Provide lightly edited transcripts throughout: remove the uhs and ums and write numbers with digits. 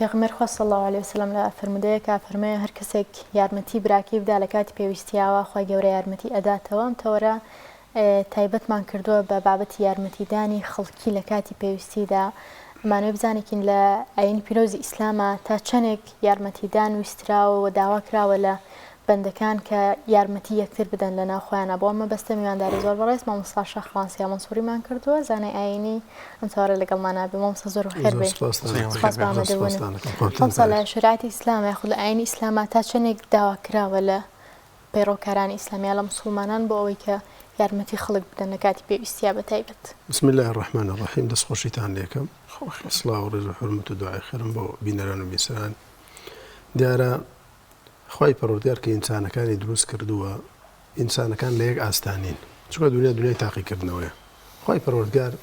پێغمبەر خوا صلی الله علیه وسلم لە فەرمودەیەکە فەرموویە هەر کەسێک یارمەتی براکەی بدا لە کاتی پێویستیاوە خوای گەورە یارمەتی ئەداتەوە. ئەم تەوەرە تایبەتمان کردووە بە بابەتی یارمەتیدانی خەڵکی لە کاتی پێویستیدا. ئەمانەوێ بزانێکین لە ئاینی پیرۆزی ئیسلامە تا چەندێک یارمەتیدان ویستراوە و داوا کراوە لە بەندەکان کە یارمەتی یەکتر بدەن لە ناو خۆیانە. بۆ ئەمە بەستە میوانداری زۆر بەڕێز مامۆستا شەخ فڕانسیا مەنسووریمان کردووە زانای ئاینی ئەم تەوەرە لەگەڵمانە بێ. مامۆستا زۆر خێر بێ. سپاس بە ئامادەبوونت. خەمسە لە شریعەتی ئیسلام یاخود لە ئاینی ئیسلامە تا چەندێک داوا کراوە لە پەیڕۆکارانی ئیسلامی لە مسلمانان بۆ ئەوەی کە یارمەتی خەڵک بدەن لە کاتی پێویستیا بەتایبەت. بسم الله الرحمن الرحیم. دەستخۆشیتان لێکم. سڵاو و ڕێز و حورمەت و دوعای خێرم بۆ بینەران و بیسەران. دیارە خوای پەروەردگار کە ئینسانەکانی دروست کردووە، ئینسانەکان لە یەک ئاستانین، چونکە دنیا دنیای تاقیکردنەوەیە. خوای پەروەردگار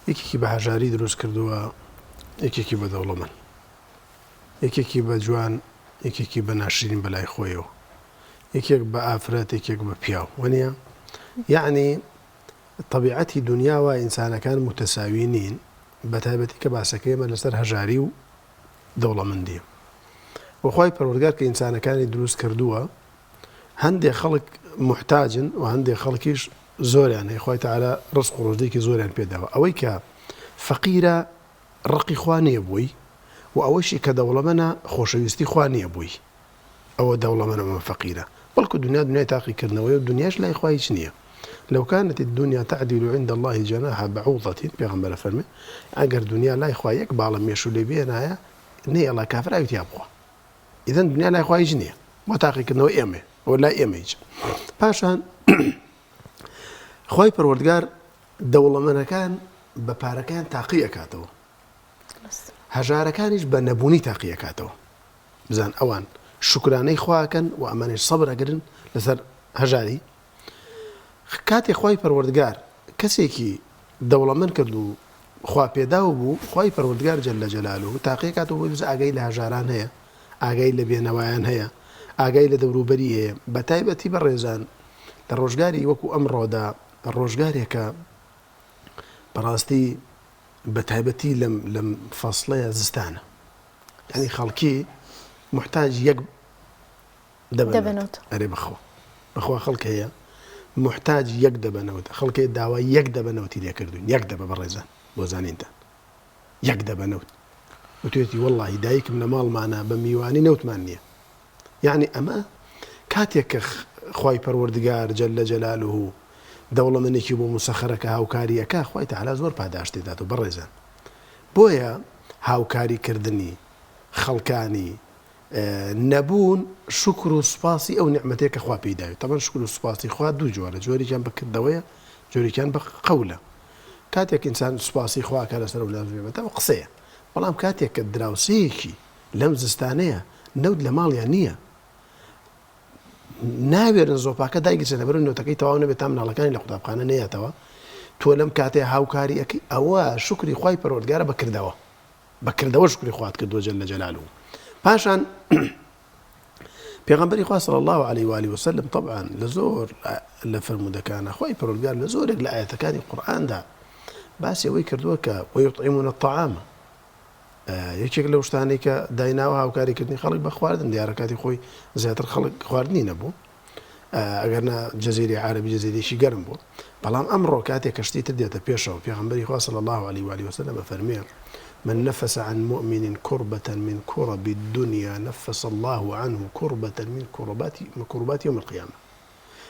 یەکێکی بە هەژاری دروست کردووە، یەکێکی بە دەوڵەمەند، یەکێکی بە جوان، یەکێکی بە ناشرین بەلای خۆیەوە، یەکێک بە ئافرەت، یەکێک بە پیاو. وەنیە یعنی طبیعەتی دنیاوە ئینسانەکان متەساوی نین، بەتایبەتی کە باسەکەیمە لەسەر هەژاری و دەوڵەمەندی. وخوای پەروەردگار کە ئینسانەکانی دروست کردووە، هەندێک خەڵک محتاجن و هەندێک خەڵکیش زۆریان هەیە. خوای تەعالا ڕزق و ڕۆژدێکی زۆریان پێداوە. ئەوەی کە فەقیرە ڕقی خوا نییە بووی، و ئەوەشی کە دەوڵەمەندە خۆشەویستی خوا نییە بووی. ئەوە دەوڵەمەندە ئەمە فەقیرە، بەڵکو دنیا دنیای تاقیکردنەوەی و دنیاش لای خوا هیچ نییە. لو كانت الدنيا تعدل عند الله جناح بعوضة پیغمبر فرمي اگر دنیا لای خوا یک باڵە مێشولێ بێنایە نییە الله کافراوی تیا بخوا. ئیدەن دنیا لای خوا هیچ نییە، بۆ تاقیکردنەوە ئێمە ئەوە لای ئێمە هیچ. پاشان خوای پەروەردگار دەوڵەمەندەکان بە پارەکەیان تاقی ئەکاتەوە، هەژارەکانیش بە نەبوونی تاقی ئەکاتەوە. بزان ئەوان شکرانەی خواکەن و ئەمانش سەبر ئەگرن لەسەر هەژاری. کاتێک خوای پەروەردگار کەسێکی دەوڵەمەند کرد و خوا پێداوە بوو، خوای پەروەردگار جەلە جەلالوه تاقی ئەکاتەوە بۆ بزە ئاگای لە هەژاران هەیە، ئاگای لە بێنەوایان هەیە، ئاگای لە دەوروبەری هەیە. بە تایبەتی بە ڕێزان لە ڕۆژگاری وەکو ئەمڕۆدا، ڕۆژگارێکە بەڕاستی بە تایبەتی لەم فەسڵەیە زستانە، یعنی خەڵکی محتاج یەک دەبنەوە. ئەرێ بەخوا خەڵک هەیە محتاج یەک دەبنەوە، خەڵکی داوای یەک دەبنەوەتی لێ کردوین، یەک دەبە بەڕێزان بۆ زانینتان، یەک دەبنەوت. وتوێتی وەڵڵاهی دایکم لە ماڵمانە بە میوانی نەوتمان نییە. یعنی ئەمە کاتێک کە خوای پەروەردگار جەلە جەلالوه دەوڵەمەندێکی بۆ موسەخەرەکە هاوکاریەکە، خوای تەعالا زۆر پاداش تێداتەوە بەڕێزان. بۆیە هاوکاریکردنی خەڵکانی نەبوون شکر و سوپاسی ئەو نیعمەتەیە کە خوا پێداوێت. تەمەن شکر و سوپاسی خوا دوو جۆرە، جۆرێکیان بەکردەوەیە، جۆرێکیان بە قەولە. کاتێک ئینسان سوپاسی خواکە لەسەر و لازمێتەوە قسەیە، بەڵام کاتێک کە دراوسەیەکی لەم زستانەیە نەوت لە ماڵیان نییە، ناوێرن زۆپاکە دایگیرچێنە بەرەو نەوتەکەی تەواو نەبێت تا مناڵەکانی لە قوتابخانە نەیەتەوە، تۆ لەم کاتێ هاوکاریەکەی ئەوە شکری خوای پەروەردگارە بەکردەوە شکری خوات کردووە جەلە جەلالوه. پاشان پێغەمبەری خوا صلی الله علیه و آله وسلم طبعا لە زۆر لە فەرمودەکانە خوای پەروەردگار لە زۆرێک لە ئاەتەکانی قورئاندا باسی ئەوەی کردووە کە وەیوطعمون الطعام، یەکێک لەو شتانەی کە دایناوە هاوکاریکردنی خەڵک بە خواردن. دیارە کاتی خۆی زیاتر خەڵک خواردنی نەبوو، ئەگەرنا جەزیرەی عەرەبی جەزیرەیەکی گەرم بوو. بەڵام ئەمڕۆ کاتێک کەشتی تر دێتە پێشەوە، پێغەمبەری خوا صلی الله علیه و آله وسلم فەرمێ من نفس عن مؤمن كربة من كرب الدنيا نفس الله عنه كربة من كربات يوم القيامة.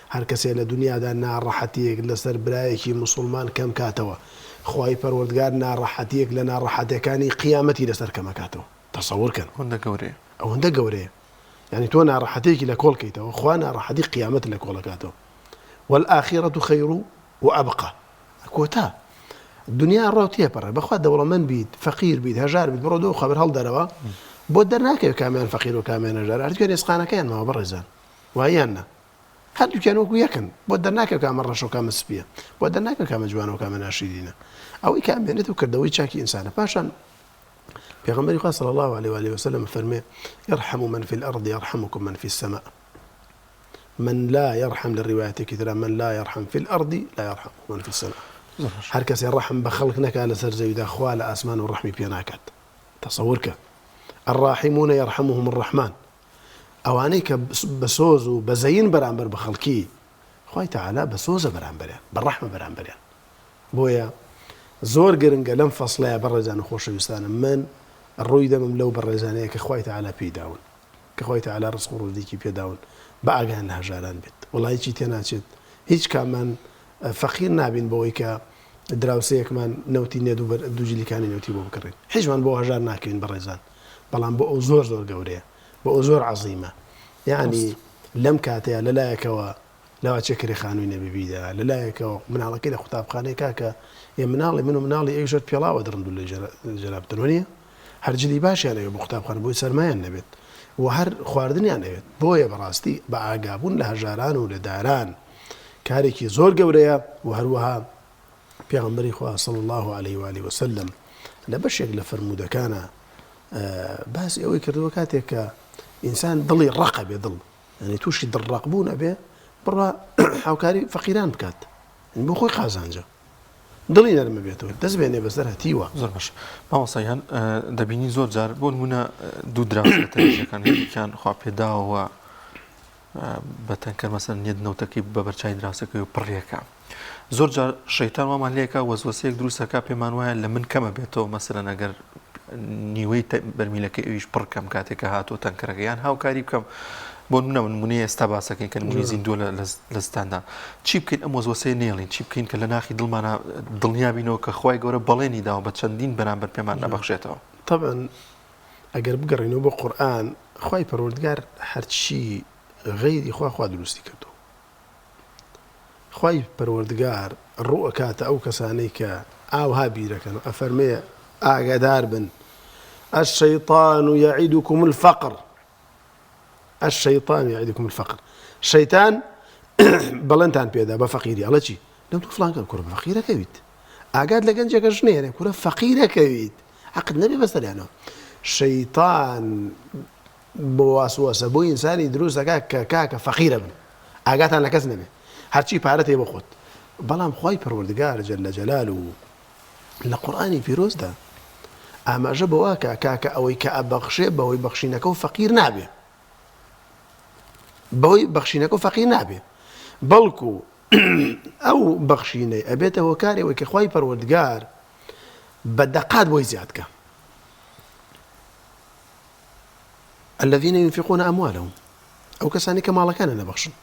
هر کەسێ لە دنیادا ناڕەحەتیەک لەسەر برایەکی مسلمان کەم کاتەوە، خوای پەروەردگار ناڕەحەتیەک لە ناڕەحەتیەکانی قیامەتی لەسەر کەمە کاتەوە. تەسەوورکەن ئەوەندە گەورەیە. یعنی تۆ ناڕەحەتیەکی لە کۆڵکەیتەوە، خوا ناڕەحەتی قیامەت لە کۆڵەکاتەوە. والآخرة خير وأبقى. کۆتا دنیا ڕاو تێپەڕێ، بەخوا دەوڵەمەند بیت، فەقیر بیت، هەژار بیت، بڕۆ دۆ خەبەر هەڵدەرەوە بۆ دەرناکەوێت کامیان فەقیر و کامیان هەژار. هەردووکیان ئێسقانەکەیان ماوە بەڕێزان، وایان نا هەردووکیان وەکو یەکن، بۆ دەرناکەوێت کامە ڕەش و کامە سپیە، بۆ دەرناکەوێت کامە جوانە و کامە ناشیرینە. ئەوەی کامێنێت و کردەوەی چاکی ئینسانە. پاشان پێغەمبەری خوا صلی الله علیه و آله وسلم فەرمێ يرحم من في الأرض يرحمكم من في السماء. من لا يرحم للرواية كثيرا من لا يرحم في الأرض لا يرحم من في السماء. هر کەسێ ڕەحم بە خەڵک نەکات لەسەر زەویدا، خوا لە ئاسمان و ڕەحمی پێ ناکات. تەسەوورکە الراحمون يرحمهم الرحمن ئەوانەی کە بەسۆز و بەزەین بەرامبەر بە خەڵکی خوای تەعالا بەسۆزە بەرامبەریان بەڕەحمە بەرامبەریان. بۆیە زۆر گرنگە لەم فەسڵەیە بەڕێزان و خۆشەویستانم من ڕووی دەمم لەو بەڕێزانەیە کە خوای تەعالا پێداون کە خوای تەعالا ڕزق و ڕۆزیکی پێداون بە ئاگان لە هەژاران بێت وڵایکی تێناچێت هیچ کامان فەقیر نابین بەوەی کە دراوسەیەکمان نەوتی نێ دوو جلیکانی نەوتی بۆ بکڕین هیچمان بۆ هەژار ناکەین بەڕێزان بەڵام بۆ ئەو زۆر زۆر گەورەیە بۆ ئەو زۆر عەزیمە یعنی لەم کاتەیە لەلایەکەوە لەوا چێکری خانووی نەبیبیدا لەلایەکەوە مناڵەکەی لە قوتابخانەی کاکە ئێ مناڵی من و مناڵی ئەویشت پێڵاوە دڕندوو لە جەلابتنوە هەرجلی باشیان ئەوێ بۆ قوتابخانە بۆی سەرمایان نەبێت و هەر خواردنیان ئەوێت بۆیە بەڕاستی بە ئاگابوون لە هەژاران و لە داران کارێکی زۆر گەورەیە و هەروەها پێغەمبەری خوا صلی الله عليه وآله وسلم لە بەشێک لە فەرموودەکانە باسی ئەوەی کردووە کاتێک کە ئینسان دڵی ڕقە بێ دڵ ینی تووشی دڵڕقبوون ئەبێ بڕە هاوکاری فەقیران بکات بۆ خۆی قازانجە دڵی نەرمە بێتەوە دەست بێنێ بەسەر هەتیوە زۆر باش مامۆستایان دەبینی زۆر جار بۆ نمونە دوو دراوسەکان یەکیان خوا پێداوە بە تەنکەر مەسەن نێدنەوتەکەی بە بەرچای دراوسەکەی و پڕیەکە زۆر جار شەیتان وامان لێکە وەزوەسەیەک دروستەکە پێمان وایە لە من کەمە بێتەوە مەسەلەن ئەگەر نیوەی بەرمیلەکەی ئەویش پڕکەم کاتێکە هاتۆ تەنکەرەکەیان هاوکاری بکەم بۆ نمونەیە ئێستا باسەکەین کە نمونی زیندووە لە ستاندا چی بکەین ئەم وەزوەسەیە نێڵین چی بکەین کە لە ناخی دڵمانە دڵنیا بینەوە کە خوای گەورە بەڵێنی داوە بە چەندین بەرامبەر پێمان نەبەخشێتەوە طبعا ئەگەر بگەڕینەوە بۆ قورئان خوای پەروەردگار هەرچی غەیری خوا دروستی کردو خوای پەروەردگار ڕوو ئەکاتە ئەو کەسانەی کە ئاوها بیرەکەن و ئەفەرمێ ئاگادار بن الشيطان يعدكم الفقر الشيطان يعدكم الفقر شيطان بەڵێنتان پێدا بە فەقیری ئەڵە چی لەم تو فڵان کە کوڕە فەقیرەکەویت ئاگات لە گەنجێکە ژنێرە کوڕە فەقیرەکەویت عەقد نەبێ بەسەریانەوە شەیطان بۆ واسوەسە بۆ ئینسانی دروستەکە کە کاکە فەقیرە بن ئاگاتان لە کەس نەبێ هەرچی پارەت هەیە بۆ خۆت بەڵام خوای پەروەردگار جەلە جەلال و لە قورئانی پیرۆزدا ئاماژە بەوە کاکە ئەوەی کە ئەبەخشێ بەهۆی بەخشینەکە و فەقیر نابێ بەهۆی بەخشینەکە و فەقیر نابێ بەڵکو ئەو بەخشینەی ئەبێتە هۆکارێەوەی کە خوای پەروەردگار بە دەقات بۆی زیادکە الذين ينفقون أموالهم ئەو کەسانی کە ماڵەکانە نەبەخشن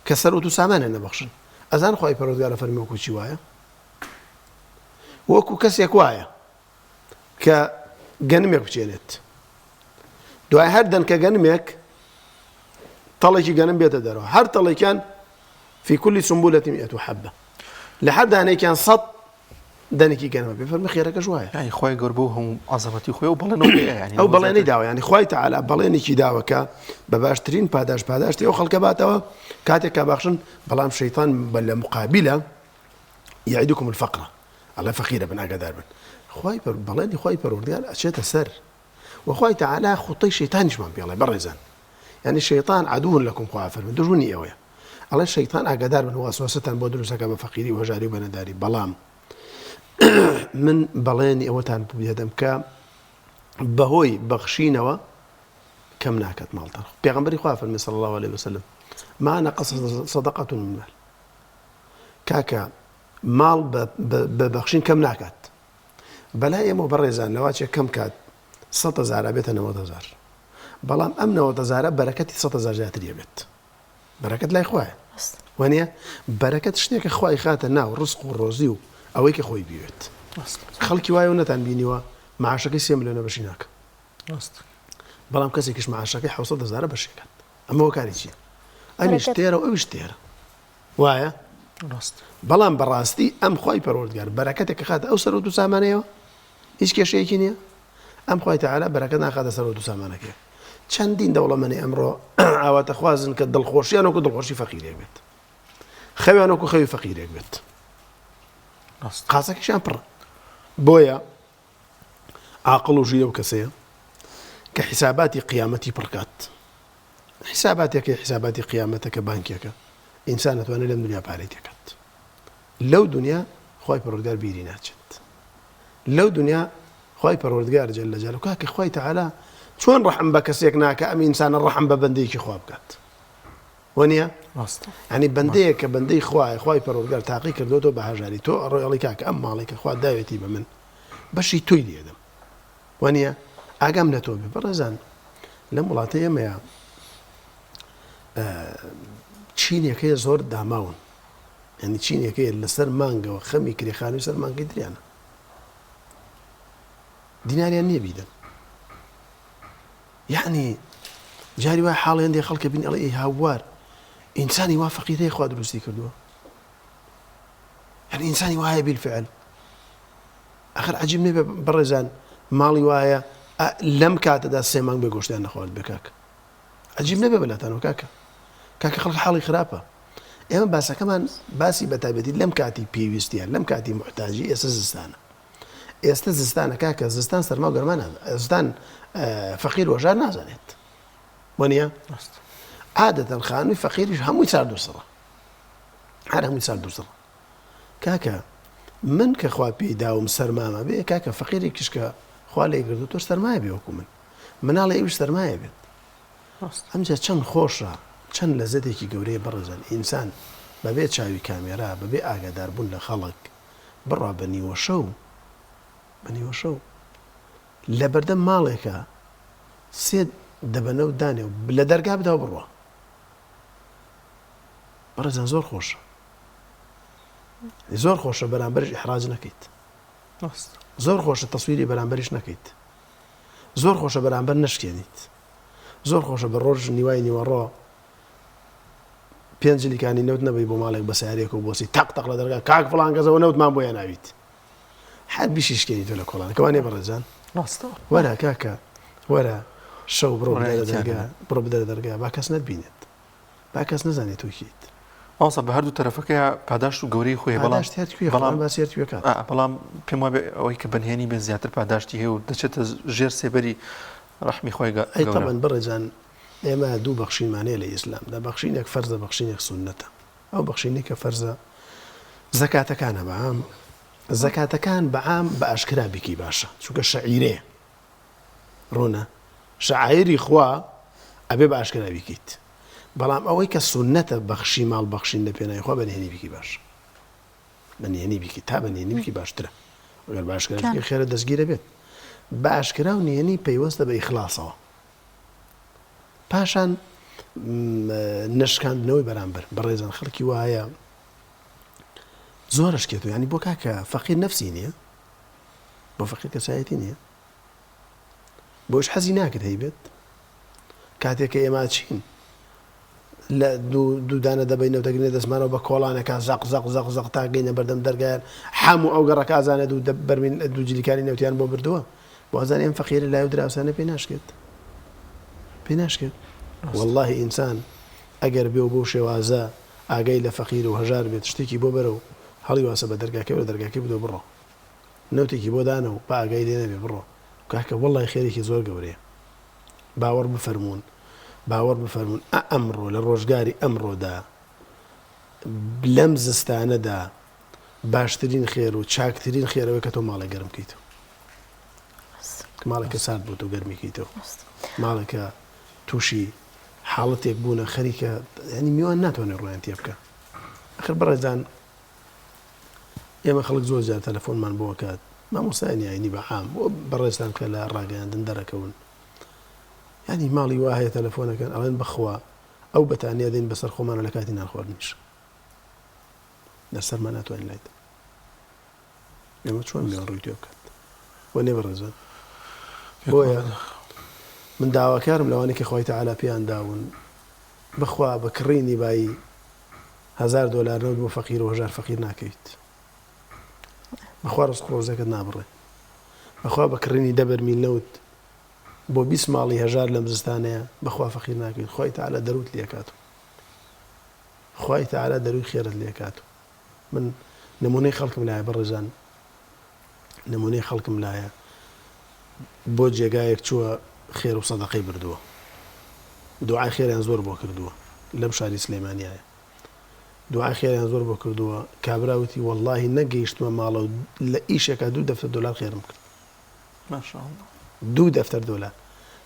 کە سەرۆت و سامانە نەبەخشن ئەزان خوای پەروەردگار فەرمی وەکو چی وایە وەکو کەسێک وایە کە گەنمێک بچێنێت دوای هەر دەن کە گەنمێک تەڵێکی گەنم بێتە دەرەوە هەر تەڵێکیان في كل سنبلة 100 حبة لە هەر دانێکیان 100 دەنێکی گەنمە بێ فەرمی خێرەکەش وایە یعنی خوای گەورە بۆ هەموو عەزەمەتی خۆی و بەڵێنەوە ئەو بەڵێنەی داوە ینی خوای تەعالا بەڵێنێکی داوە کە بە باشترین پاداشتی ئەو خەڵکە باتەوە کاتێک کە بەخشن بەڵام شەیطان لە مقابلە يعدكم الفقر ئەڵێ فەقیرە بن ئاگادار بن بەڵێنی خوای پەروەردگار ئەچێتە سەر وخوای تەعالا خوتەی شەیطانیشمان پێڵێ بەڕێزان یعنی شەیطان عەدوٌ لەکم خوا فەرمێ دژمنی ئەوەیە ئەڵێ شەیطان ئاگادار بن وەسوەسەتان بۆ دروستەکە بە فەقیری و هەژاری و بەنەداری بەڵام من بەڵێنی ئەوەتان پێدەم کە بەهۆی بەخشینەوە کەم ناکات ماڵتان پێغەمبەری خوا فەرمێ صلی الله عليه وسلم ما نقص صدقة من مال کاکە ماڵ بە بەخشین کەم ناکات بەلای ئێمە بەڕێزان لەواچێ کەم کات 100,000 بێتە 90,000 بەڵام ئەم 90,000 بەرەکەتی 100,000 زیاتریە بێت بەرەکەت لای خوایە وانە بەرەکەت شتێکە خوای خاتە ناو ڕزق و ڕۆزی و ئەوەی کە خۆی بیوێت خەڵکی وایە و نەتان بینیوە معاشەکەی 3 ملیۆنە بەشی ناکە بەڵام کەسێکیش معاشەکەی 700,000 بەشێکات ئەمە هۆکاری چییە ئەمیش تێرە و ئەویش تێرە وایە بەڵام بەڕاستی ئەم خوای پەروەردگار بەرەکەتێکە خاتە ئەو سەرۆت و سامانەیەوە هیچ کێشەیەکی نییە ئەم خوای تەعالا بەرەکەت ناخاتە سەرۆت و سامانەکە چەندین دەوڵەمەنی ئەمڕۆ ئاواتە خوازن کە دڵخۆشیان وەکو دڵخۆشی فەقیرێک بێت خەویان وەکو خەوی فەقیرێک بێت قاسەکەشیان پڕ بۆیە عاقڵ و ژیرە و کەسەیە کە حیساباتی قیامەتی پڕکات حیساباتێکی حیساباتی قیامەتەکە بانکێکە ئینسان نەتوانێت لەم دنیا پارەی تێکات لەو دنیا خوای پەروەردگار بیری ناچێت لەو دنیا خی پەروەردگار جەل جەلاله کاکە خی تەعالا چۆن ڕەحم بە کەسێک ناکە ئەم ئینسانە ڕەحم بە بەندەیەکی خوا بکات وەنیە ینی بەندەیە کە بەندەی خوای خی پەروەردگار تاقی کردوەوە بە هەژاری تۆ ڕۆیڵی کاکە ئەم ماڵێکە خوا داوێتی بە من بەشی تۆی لێدەم وەنیە ئاگام لە تۆ بێ بەڕێزان لەم وڵاتە ئێمەیە چینێکەیە زۆر داماون ینی چینێکەیە لەسەر مانگەوە خەمی کرێخانوی سەر مانگی دریانە دیناریان نییە بیدەن یعنی جاری وای حاڵی هەندێک خەڵکە بین ئەڵێ هاوار ئینسانی وا فەقیرەیە خوا دروستی کردووە یعنی ئینسانی وایە بالفعل ئەخر عەجیب نەبێ بەڕێزان ماڵی وایە لەم کاتەدا 3 مانگ بێ گۆشتیان نەخوارد بێ کاکە عەجیب نەبێ بەلاتانەوە کاکە خەڵک حاڵی خراپە ئێمە باسەکەمان باسی بەتایبەتی لەم کاتی پێویستیان لەم کاتی محتاجی ئێستا زستانە ئێستا زستانە کاکە زستان سەرما و گەرمان زستان فەقیر وەژار نازانێت وەنیە عادەتەن خانووی فەقیریش هەمووی چارد و سڕە هەر هەمووی چارد و سڕە کاکە من کە خوا پێی داوم سەرمامە بێ کاکە فەقیری کشکە خوا لێ گردو تۆ سەرمایە بێ وەکو من مناڵە ئێوش سەرمایە بێت ئەمجا چەند خۆشە چەند لەزەتێکی گەورەیە بەڕێزان ئینسان بەبێ چاوی کامێرا بەبێ ئاگاداربوون لە خەڵک بڕوا بە نیوە شەو لە بەردەم ماڵێکە سێ دەبەنە و دانێ و لە دەرگا بداو بڕوە بەڕێزان زۆر خۆشە بەرامبەرش ئیحراج نەکەیت زۆر خۆشە تەسویری بەرامبەریش نەکەیت زۆر خۆشە بەرامبەر نەشکێنیت زۆر خۆشە بە ڕۆژ نیوای نیوەڕۆ 5 جلیکانی نەوت نەبەی بۆ ماڵێک بە سیارێک و بۆسی تەق لە دەرگا کاک فڵان کەسەوە نەوتمان بۆیان ناویت حد بیشی شکێنی تۆ لە کۆڵان کەوانێ بەڕێزان وەرە کاکە وەرە شەو بڕۆ بدەرە دەرگا با کەس نەتبینێت با کەس نەزانێت توکیت ئەوسا بە هەردوو تەرەفەکەی پاداش و گەورەی خۆی بەڵام پێم وابێ ئەوەی کە بەنهێنی بێ زیاتر پاداشتی هەیە و دەچێتە ژێر سێبەری ڕەحمی خۆی طبعا بەڕێزان ئێمە دوو بەخشینمانەیە لە ئیسلامدا بەخشینێک فەرزە بەخشینێک سونەتە ئەو بەخشینی کە فەرزە زەکاتەکانە بەعام زەکاتەکان بەعام بە ئاشکرا بیکی باشە چونکە شەعیرێ ڕوونە شەعایری خوا ئەبێ بە ئاشکرا بیکیت بەڵام ئەوەی کە سونەتە بەخشی ماڵ بەخشین لە پێناوی خوا بەنهێنی بیکی باش بەنهێنی بیکی تا بەنهێنی بیکی باشترە ئەگەر بە ئاشکرا خێرە دەستگیرە بێت بە ئاشکرا و نهێنی پەیوەستە بە ئیخلاسەوە پاشان نشکاندنەوەی بەرامبەر بەڕێزان خەڵکی وایە زۆرش کێتەوە ینی بۆ کاکە فەقیر نەفسی نییە بۆ فەقیر کەسایەتی نییە بۆش حەزی ناکرد هەیبێت کاتێککە ئێمە چین لە دوودانە دەبینەوە دەگرێت دەستمانەوە بە کۆڵانەکە زەق تا گەینە بەردەم دەرگایان هەموو ئەو گەڕەکە ئازانە بەرمین دوو جلیکانی نەوتیان بۆ بردووە بۆ ئازانێ ئەم فەقیرە لای و دراوسانە پێ ناشکێت واللهی ئینسان ئەگەر بێ و بۆ شێوازە ئاگەی لە فەقیر و هەژار بێت شتێکی بۆ بەرە و هەڵی واسە بە دەرگاکە و دەرگاکەی بدۆ بڕۆ نەوتێکی بۆ دانە و با ئاگای لێ نەبێ بڕۆ کاکە واللهی خێرێکی زۆر گەورەیە باوەڕ بفەرمونون ئەمڕۆ لە ڕۆژگاری ئەمڕۆدا لەم زستانەدا باشترین خێر و چاکترین خێرەوەی کە تۆ ماڵی گەرم بکەیتەوە ماڵێکە سارد بوو تۆ گەرمیکەیتەوە ماڵێکە تووشی حاڵەتێک بوونە خەریکە ینی میوان ناتوانێت ڕۆیان تێ بکە ئەخر بەڕێزان ئێمە خەڵک زۆر زیاتر تەلەفۆنمان بۆ کات مامۆستایانی ئاینی بەعام بەڕێستان کە لە ڕاگەیاندن دەرەکەون ینی ماڵی وا هەیە تەلەفۆنەکەن ئەڵێن بخوا ئەو بەتانیا دەین بەسەر خۆمانە لە کاتی نانخواردنیش دەسەرمان ناتوانین لایت ئێمە چۆن میوان ڕووی تێ بکات بۆ نێ بەڕێزان بۆیە من داواکارم لەوانی کە خۆی تەعالا پێیان داون بخوا بە کڕینی بایی $1000 نەوت بۆ فەقیر و هەژار فەقیر ناکەیت بەخوا ڕزق ڕۆزەکەت نابڕێ بەخوا بە کڕینی 10 بەرمیل نەوت بۆ 20 ماڵی هەژار لەم زستانەیە بەخوا فەقیر ناکەیت خۆی تەعالا دەروت لێکاتەوە خۆی تەعالا دەروی خێرت لێکاتەوە من نمونەی خەڵکم لایە بەڕێزان نمونەی خەڵکم لایە بۆ جێگایەک چووە خێر و سەدەقەی بردووە دوعای خێریان زۆر بۆ کردووە لەم شاری سلەیمانیایە دوعای خێریان زۆر بۆ کردووە کابراوتی واللهی نەگەیشتمە ماڵە و لە ئیشێکە $2 خێرم کرد ما شاء الله 2 دفتر دولار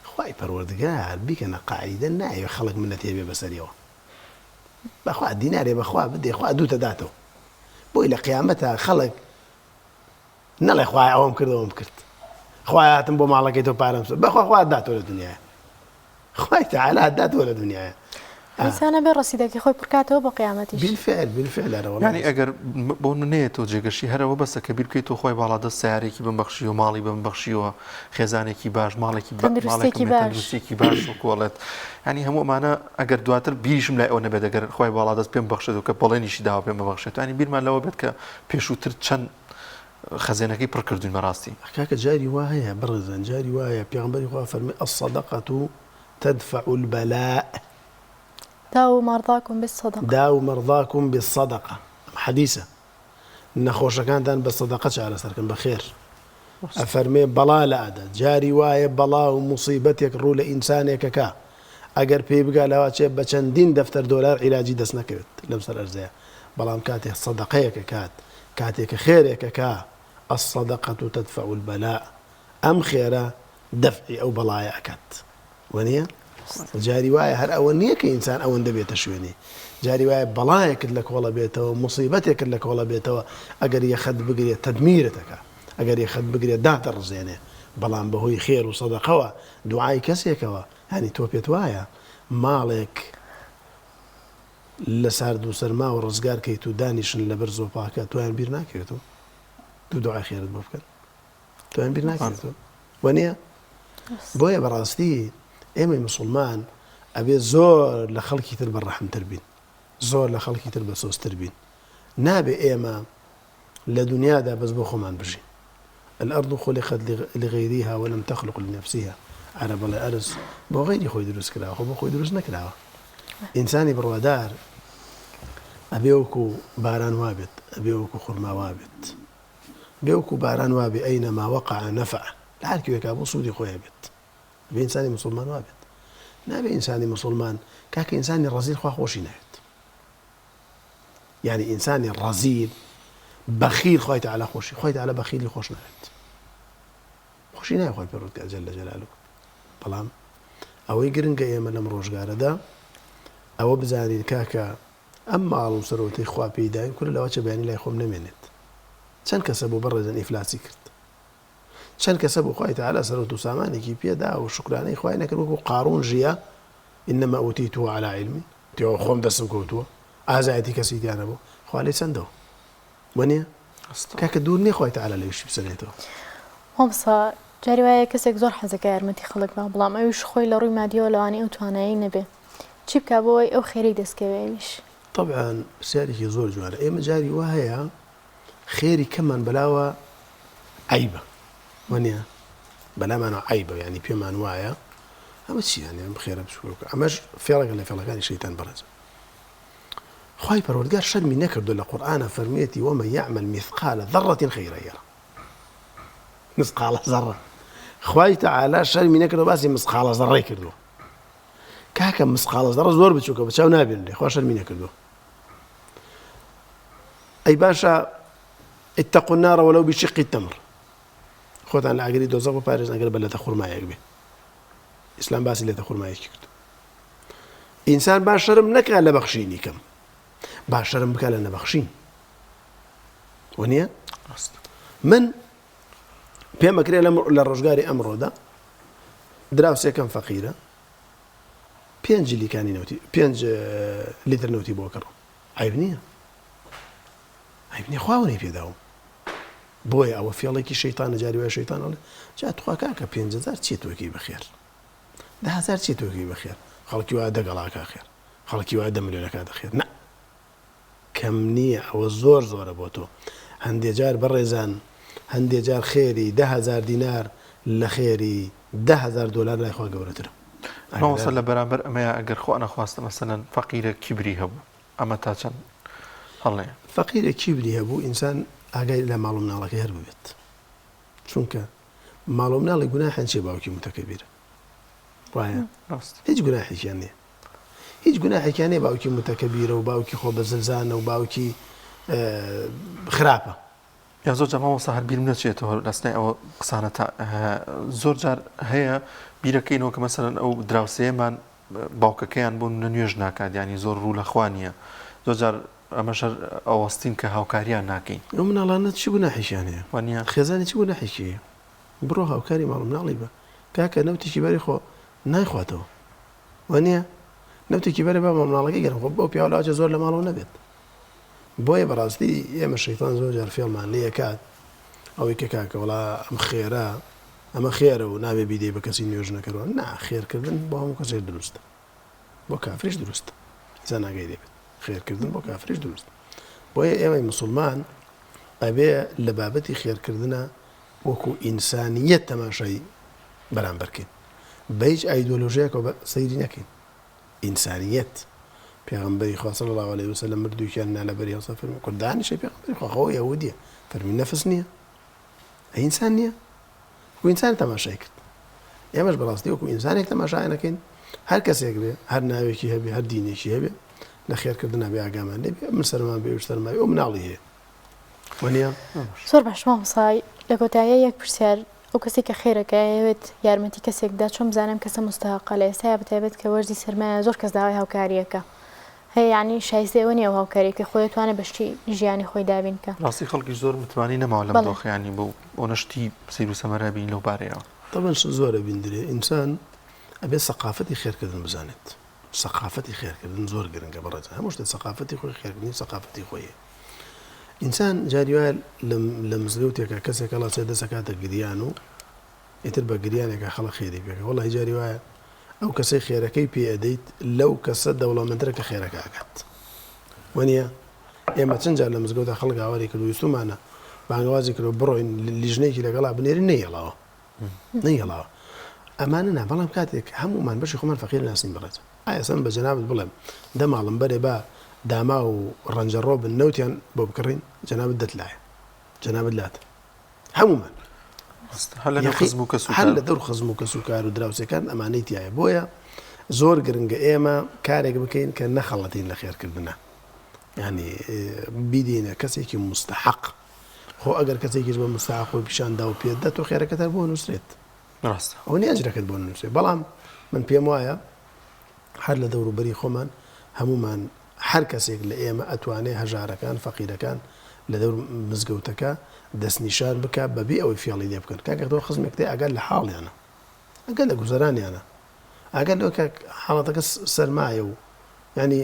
خوای پەروەردگار بیکەنە قاعیدە نایە خەڵک منەت هەبێ بەسەریەوە بەخوا دینارێ بەخوا بدێ خوا 2 داتەوە بۆی لە قیامەتە خەڵک نەڵێ خوای ئەوم کرد ئەوم کرد خوای هاتم بۆ ماڵەکەی تۆ پارەم بەخوا خوا داتەوە لە دنیاە خوای تەعالا داتەوە لە دنیاە ئینسانە بێ ڕەسیدەکەی خۆی پڕکاتەوە بۆ قیامەتیش بالفعل لەرەوە ینی ئەگەر بۆ نەیە تۆ جێگەشی هەرەوە بەسە کە بیر بکەیت تۆ خۆی باڵادە سیارێکی بمبەخشی و ماڵی بمبەخشیەوە خێزانێکی باش ماڵێکی تەندروستێکی باش و کۆڵێت ینی هەموو ئەمانە ئەگەر دواتر بیریشم لای ئەوە نەبێت ئەگەر خۆی باڵادەست پێم بەخشێت و کە بەڵێنیشی داوە پێم ببەخشێت ینی بیرمان لەوە بێت کە پێشووتر چەند خەزێنەکەی پڕ کردوین بەڕاستی کاکە جاری وا هەیە بڕزن جاری وایە پێغەمبەری خوا فەرمی الصدقة تدفع البلاء داو مرضاكم بالصدقة حديثة نەخۆشەکانتان بە سەدەقە چارەسەرکەن بەخێر ئەفەرمێ بەڵا لە ئادا جاری وایە بەڵا و موسیبەتێک ڕوو لە ئینسانێکەکە ئەگەر پێی بگا لەوا چێ بە چەندین دەفتەر دۆلار عیلاجی دەست نەکەوێت لەم سەر ئەرزەیە بەڵام کاتێک سەدەقەیەکە کات کاتێکە خێرێکەکە الصدقة تدفع البلاء ئەم خێرە دەفعی ئەو بەڵایە ئەکات وەنیە جاری وایە هەر ئەوە نییە کە ئینسان ئەوەندە بێتە شوێنی جاری وایە بەڵایەکت لە کۆڵە بێتەوە موسیبەتێکت لە کۆڵە بێتەوە ئەگەر یەخەت بگرێت تەدمیرەتەکە ئەگەر یەخەت بگرێت داتەڕزێنێ بەڵام بەهۆی خێر و سەدەقەوە دوعای کەسێکەوە هەنی تۆ پێت وایە ماڵێک لە سارد و سەرما و ڕزگار کەیت و دانیشن لەبەر زۆپاکە تۆیان بیر ناکەوێتەوە دوو دوعای خێرت بۆ بکەن تۆیان بیر ناکەوێتەوە وەنیە بۆیە بەڕاستی ئێمەی مسلمان ئەبێ زۆر لە خەڵکی تر بەڕەحمتر بین زۆر لە خەڵکی تر بەسۆزتر بین نابێ ئێمە لە دنیادا بەس بۆ خۆمان بژین الأرض خلقت لغيرها ولم تخلق لنفسها عرب بڵێ ئەرز بۆ غەیری خۆی دروست کراوە خۆ بۆ خۆی دروست نەکراوە ئینسانی بڕوادار ئەبێ وەکو باران وابێت ئەبێ وەکو خوڕما وابێت بێ وەکو باران وابێ ئەینەما وەقع نەفع لە هەر کوێکا بۆ سوودی خۆیان بێت بێ ئینسانی مسلمان وابێت نابێ ئینسانی مسلمان کاکە ئینسانی ڕەزیل خوا خۆشی ناوێت یعنی ئینسانی ڕەزیل بەخیل خۆی تەعالا خۆشی خۆی تەعالا بەخیلی خۆش ناوێت خۆشی نایە خۆی پەروەردگار جەلە جەلالوه بەڵام ئەوەی گرنگە ئێمە لەم ڕۆژگارەدا ئەوە بزانین کاکە ئەم ماڵ و سەرۆتەی خوا پێداین کورە لەوە چە بەیانی لای خۆم نەمێنێت چەند کەسە بۆ بەڕێزن ئیفلاسی کرد چەند کەسە بۆ خۆی تەعالا سەرۆت و سامانێکی پێدا و شکرانەی خوای نەکرد وەکو قارون ژیە ئینەما ئوتیتوه عەلا عیلمی تێوە خۆم دەستم کەوتووە ئازایەتی کەسی دیانە بوو خوا لێی چەندەوە وەنیە کاکە دوور نییە خوای تەعالا لەویشی بسەرێتەوە هەمسا جاری وایە کەسێک زۆر حەزەکە یارمەتی خەڵک بە بەڵام ئەویش خۆی لە ڕووی مادیەوە لەوانەیە ئەو توانایی نەبێ چی بکە بۆی ئەو خێرەی دەستکەوێویش طبعا پرسیارێکی زۆر جوانە ئێمە جاری وا هەیە خێری کەممان بەلاوە عیبە وەنیە بەلامانە عیبە یعنی پێمان وایە ئەمە چی یعنی ئەم خێرە بچووکە ئەمەش فێڵێکە لە فێڵەکانی شەیتان بەڕێز خوای پەروەردگار شەرمی نەکردو لە قورئانە فەرمێتی ومن يعمل مثقال ذرة خيرا يره مثقال ذرة خوای تەعالا شەرمی نەکردو باسی مثقال ذرەی کردووە کاکە مثقال ذرە زۆر بچووکە بەچاو نابێن لێ خوا شەرمی نەکردووە ئەی باشە اتقوا النار ولو بشق التمر خۆتان لە ئاگری دۆزەق بپارێزن ئەگەر بە لەتە خوڕمایەک بێ ئیسلام باسی لێتە خوڕمایەکی کرد ئینسان با شەرم نەکا لە بەخشینی کەم با شەرم بکە لە نەبەخشین وەنیە من پێم ئەکرێ لە ڕۆژگاری ئەمڕۆدا دراوسێکم فەقیرە 5 لیکانی نەوتی 5 لیتر نەوتی بۆ کڕ عیب نییە عیب نییە خواوەی پێداوم بۆیە ئەوە فێڵێکی شەیتانە جاری وایە شەیتان ئەڵێ جا تخوا کاکە 5,000 چێتوەکەی بەخێر 10,000 چێتوەکەی بەخێر خەڵکی وایە دەگەڵاکە خێر خەڵکی وایە 10 ملیۆنەکە دەخێر نە کەم نییە ئەوە زۆر زۆرە بۆ تۆ هەندێک جار بەڕێزان هەندێک جار خێری 10,000 دینار لە خێری 10,000 دلار لای خوا گەورەترە ناوەسە لە بەرامبەر ئەمەیە ئەگەر خۆ نەخواستە مەسەلەن فەقیرە کیبری هەبوو ئەمە تا چەند هەڵەیە فەقیرە کیبری هەبوو ئینسان ئاگای لە ماڵ و مناڵەکەی هەر ببێت چونکە ماڵ و مناڵی گوناحیان چێ باوکی متەکەبیرە وایە هیچ گوناحێکیان نییە هیچ گوناحێکیان نییە باوکی متەکەبیرە و باوکی خۆ بەزلزانە و باوکی خراپە یا زۆر جار مامۆستا هەر بیرم نەچێتەوە لەسنای ئەوە قسانە زۆر جار هەیە بیرەکەینەوە کە مەسەرەن ئەو دراوسەیەمان باوکەکەیان بۆ نوێژ ناکات ینی زۆر ڕوو لە خوانیە زۆر جار ئەمەشەر ئەوەستین کە هاوکاریان ناکەین ئەو مناڵانە چی بوو ناحیشیان هەیە وانە خێزانی چی بوو ناحیشیە بڕۆ هاوکاری ماڵ مناڵی بە کاکە نەوتێکی بەری خۆ نایخواتەوە وانە نەوتێکی بەرە بە مناڵەکەی گەرم خۆ بۆ پیاولاجە زۆر لە ماڵەوە نەبێت بۆیە بەڕاستی ئێمە شەیتان زۆر جار فێڵمان لێ کات ئەوەی کە کاکە وڵا ئەم خێرە ئەمە خێرە و نابێ بیدەی بە کەسی نوێژ نەکەەوە نا خێرکردن بۆ هەموو کەسێک دروستە بۆ کافریش دروستە زە ناگەی دەبێت خێرکردن بۆ کافریش دروست بۆیە ئێمەی مسلمان ئەبێ لە بابەتی خێرکردنە وەکو ئینسانیەت تەماشای بەرامبەرکەین بە هیچ ئایدۆلۆژیەکەوە سەیری نەکەین ئینسانیەت پێغەمبەری خوا صلی الله علیه وسلم مردوویان نالەبەری هەڵسە فەرمی کوردانیشەی پێغەمبەری خوا خەوە یەهودیە فەرمی نەفس نییە ئینسان نییە وەکو ئینسان تەماشای کرد ئێمەش بەڕاستی وەکو ئینسانێک تەماشای نەکەین هەر کەسێک بێ هەر ناوێکی هەبێ هەر دینێکی هەبێ لە خێرکردنا بێ ئاگامان لێ بێ من سەرمان بێ سەرمای ئەو مناڵی هەیە وانە زۆر باش مامۆسای لە کۆتاییە یەک پرسیار ئەو کەسی کە خێرەکە ئەوێت یارمەتی کەسێکدا چۆن بزانم کەسە مستحقە لە ئێستایا بەتایبەت کە وەرزی سەرمایە زۆر کەس داوای هاوکاریەکە هەیە یعنی شایستە ئەوە نیە هاوکاریەکە خۆی توانێت بەشتی ژیانی خۆی دابین کە ڕاستی خەڵکی زۆر متوانی نەماوە لەم دۆخیانی بۆ ئۆنەشتی سیر و سەمەرە بین لەو بارەیەوە طبعا زۆرە بیندرێ ئینسان ئەبێ سەقافەتی خێرکردن بزانێت سەقافەتی خێرکردن زۆر گرنگە بەڕێز هەموو شتێک سەقافەتی خۆی خێرکردنی سەقافەتی خۆیە ئینسان جاری وایە لە مزگەوتێکە کەسێک هەڵا چێ دەسەکاتە گریان و ئیتر بە گریانێکە خەڵک خێری پێکە وەڵی جاری وایە ئەو کەسەی خێرەکەی پێ ئەدەیت لەو کەسە دەوڵەمەندرە کە خێرەکە ئاکات وەنیە ئێمە چەند جار لە مزگەوتە خەڵک ئاواری کرد و ویستمانە بانگوازی کرد و بڕۆین لیژنەیەکی لەگەڵا بنێری نەیەڵاوە نەیەڵاوە ئەمانە نا بەڵام کاتێک هەمومان بەشی خۆمان فەقیر ناسین بڕێت ئایا سم بە جەنابەت بڵێم دە ماڵم بەرێ با داما و ڕەنجەڕۆ بن نەوتیان بۆ بکڕین جەنابەت دەتلایە جەنابەت لاتە هەمومان هەر لە دەور خزم و کەس و کار و دراوسەکان ئەمانەی تایە بۆیە زۆر گرنگە ئێمە کارێک بکەین کە نەخەڵەتین لە خێرکردنە ینی بیدینە کەسێکی مستحق خۆ ئەگەر کەسێکیش بە مستحق خۆی پیشاندا و پێدا تۆ خێرەکەتە بۆ نووسێت ئەو نی ئەجرەکەت بۆ نووسێت بەڵام من پێم وایە هەر لە دەوروبەری خۆمان هەمومان هەر کەسێک لە ئێمە ئەتوانێ هەژارەکان فەقیرەکان لە دەور مزگەوتەکە دەستنیشان بکە بەبێ ئەوەی فێڵی لێ بکەن کاکە تۆ خزمێک تێ ئەگەر لە حاڵیانە ئەگەر لە گوزەرانیانە ئەگەر لەوە حاڵەتەکە سەرمایە و ینی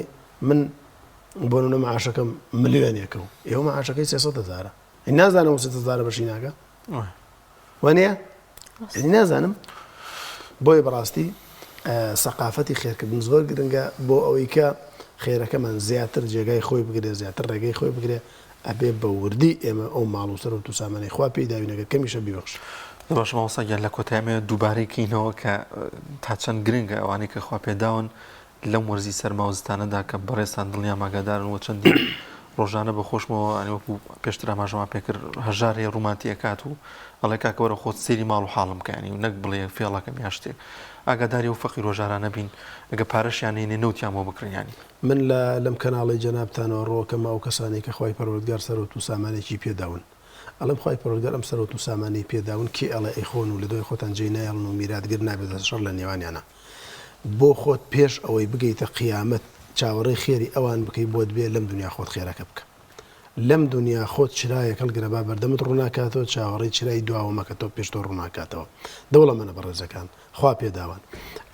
من بۆ نمونە معاشەکەم ملیۆنێکە و ئێوە معاشەکەی 300,000 نازانم 300,000 بەشی ناکە وانەیە نازانم بۆیە بەڕاستی سەقافەتی خێرکردن زۆر گرنگە بۆ ئەوەی کە خێرەکەمان زیاتر جێگای خۆی بگرێ زیاتر ڕێگەی خۆی بگرێ ئەبێ بە وردی ئێمە ئەو ماڵ و سەر و تووسامانەی خوا پێی داوینەکە کەمیشە بیبەخش باش ماوەسەگیان لە کۆتایمە دووبارەی کەینەوە کە تا چەند گرنگە ئەوانەی کە خوا پێداون لەم وەرزی سەرماوزستانەدا کە بەڕێستان دڵنیا ماگادارن و چەندی ڕۆژانە بە خۆشمەوە ئەوەکو پێشتر ئاماژەمان پێکرد هەژارێ ڕووماتیەکات و ئەڵێ کاکەوەرە خۆت سێری ماڵ و حاڵم بکەنی و نەک بڵێ فێڵەکەم یا شتێک ئاگاداری و فەقیر ڕۆژارانە بین ئەگە پارەشیان هێنێ نەوتیان بۆ بکڕیانی من لەم کەناڵی جەنابتانەوە ڕۆکەمە ئەو کەسانی کە خوای پەروەردگار سەرۆت و سامانێکی پێداون ئەڵم خوای پەروەردگار ئەم سەرۆت و سامانەی پێداون کێ ئەڵێ ئەی خۆن و لە دۆی خۆتان جێی نایڵن و میراتگر نابێت شەڕ لە نێوانیانە بۆ خۆت پێش ئەوەی بگەیتە قیامەت چاوەڕێی خێری ئەوان بکەی بۆت بێ لەم دنیا خۆت خێرەکە بکە لەم دنیا خۆت چرایە هەڵگرە بەردەمت ڕووناکاتەوە چاوەڕێی چرای دواوەمەکە تۆ پێش تۆ ڕووناکاتەوە دەوڵە منە بەڕێزەکان خوا پێداوان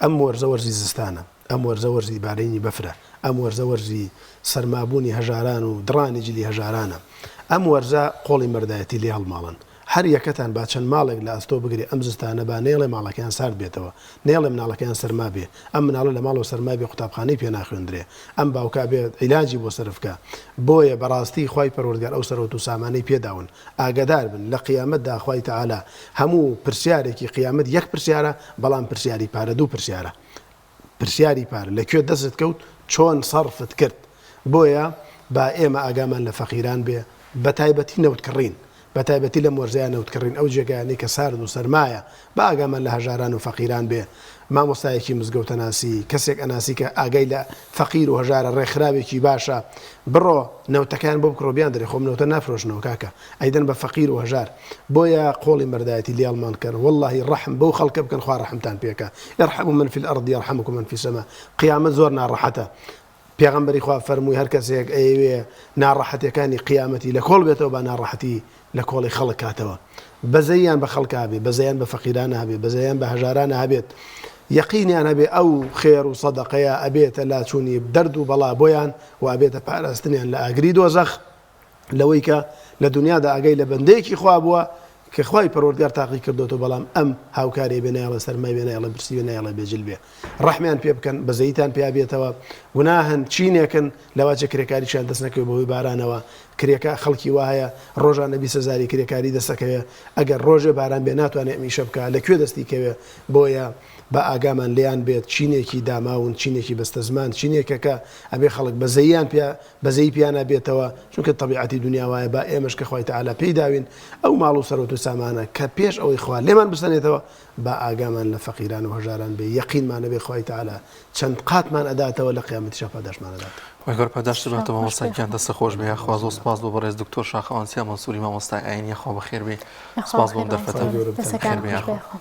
ئەم وەرزە وەرزی زستانە ئەم وەرزە وەرزی بارینی بەفرە ئەم وەرزە وەرزی سەرمابوونی هەژاران و دڕانی جلی هەژارانە ئەم وەرزە قۆڵی مەردایەتی لێ هەڵماڵن هەر یەکەتان با چەند ماڵێک لە ئەستۆ بگری ئەم زستانە با نێڵێ ماڵەکەیان سارد بێتەوە نێڵێ مناڵەکەیان سەرما بێ ئەم مناڵە لە ماڵەوە سەرما بێ قوتابخانەی پێ ناخوێندرێ ئەم باوکا بێت عیلاجی بۆ سەرفکە بۆیە بەڕاستی خوای پەروەردگار ئەو سەرۆت و سامانەی پێداون ئاگادار بن لە قیامەتدا خوای تەعالا هەموو پرسیارێکی قیامەت یەک پرسیارە بەڵام پرسیاری پارە دوو پرسیارە پرسیاری پارە لەکوێ دەستت کەوت چۆن سەرفت کرد بۆیە با ئێمە ئاگامان لە فەقیران بێ بەتایبەتی نەوتکڕین بەتایبەتی لە مۆرزیان نەوتکڕین ئەو جێگایانەی کە سارد و سەرمایە با ئاگامان لە هەژاران و فەقیران بێ مامۆستایەکی مزگەوتە ناسی کەسێک ئەناسی کە ئاگەی لە فەقیر و هەژارە ڕێکخراوێکی باشە بڕۆ نەوتەکان بۆ بکڕۆبیان دەرێ خۆم نەوتە نافرۆشنەوە کاکە ئەیدەن بە فەقیر و هەژار بۆیە قۆڵی مەردایەتی لێڵمان کردن واللهی ڕەحم بەو خەڵکە بکەن خوا ڕەحمتان پێکە يرحم من في الأرض يرحمكم من في السماء قیامەت زۆر ناڕەحەتە پێغەمبەری خوا فەرمووی هەر کەسێک ئەیەوێ ناڕەحەتەکانی قیامەتی لە کۆڵ بێتەوە بە ناڕەحەتی لە کۆڵی خەڵک کاتەوە بەزەیان بە خەڵکا بێ بەزەیان بە فەقیرانە هەبێ بەزەیان بە هەژارانە هەبێت یەقینیان هەبێ ئەو خێر و سەدەقەیە ئەبێتە لاچوونی دەرد و بەڵا بۆیان و ئەبێتە پاراستنیان لە ئاگری دۆزەخ لەوەی کە لە دنیادا ئاگەی لە بەندەیەکی خوا بووە کە خوای پەروەردگار تاقی کردوتەوە بەڵام ئەم هاوکاری بێنایڵە سەرمای بێنایڵە برسی بێنایڵە بێجل بێ ڕەحمیان پێ بکەن بەزەیتان پێ بێتەوە گوناهن چینێکن لەواجە کرێکاریشان دەست نەکەوێت بەهۆی بارانەوە کرێکە خەڵکی وایە ڕۆژانە 20,000 کرێکاری دەستەکەوێت ئەگەر ڕۆژێ باران بێ ناتوانێت میشە بکە لەکوێ دەستی کەوێ بۆیە بە ئاگامان لیان بێت چینێکی داماون چینێکی بەستە زمان چینێکەکە ئەبێ خەڵک بەزەی پیانە بێتەوە چونکە طبیعەتی دنیا وایە با ئێمەش کە خوای تەعالا پێی داوین ئەو ماڵ و سەرۆت و سامانە کە پێش ئەوەی خوا لێمان بستنێتەوە با ئاگامان لە فەقیران و هەژاران بێ یەقینمانە بێ خوای تەعالا چەند قاتمان ئەداتەوە لە قیامەتی پاداشمانەدات وەگەر پاداش بێتەوە مامۆستایان دەستە خۆش بێ خواز و سپاس بۆ بەڕێز دکتۆر شاخەوانسیا مەنسووری مامۆستای ئاینی خوا بەخێر بێ سپاس بۆ دەرفەتە دەستەکان خۆش بێ.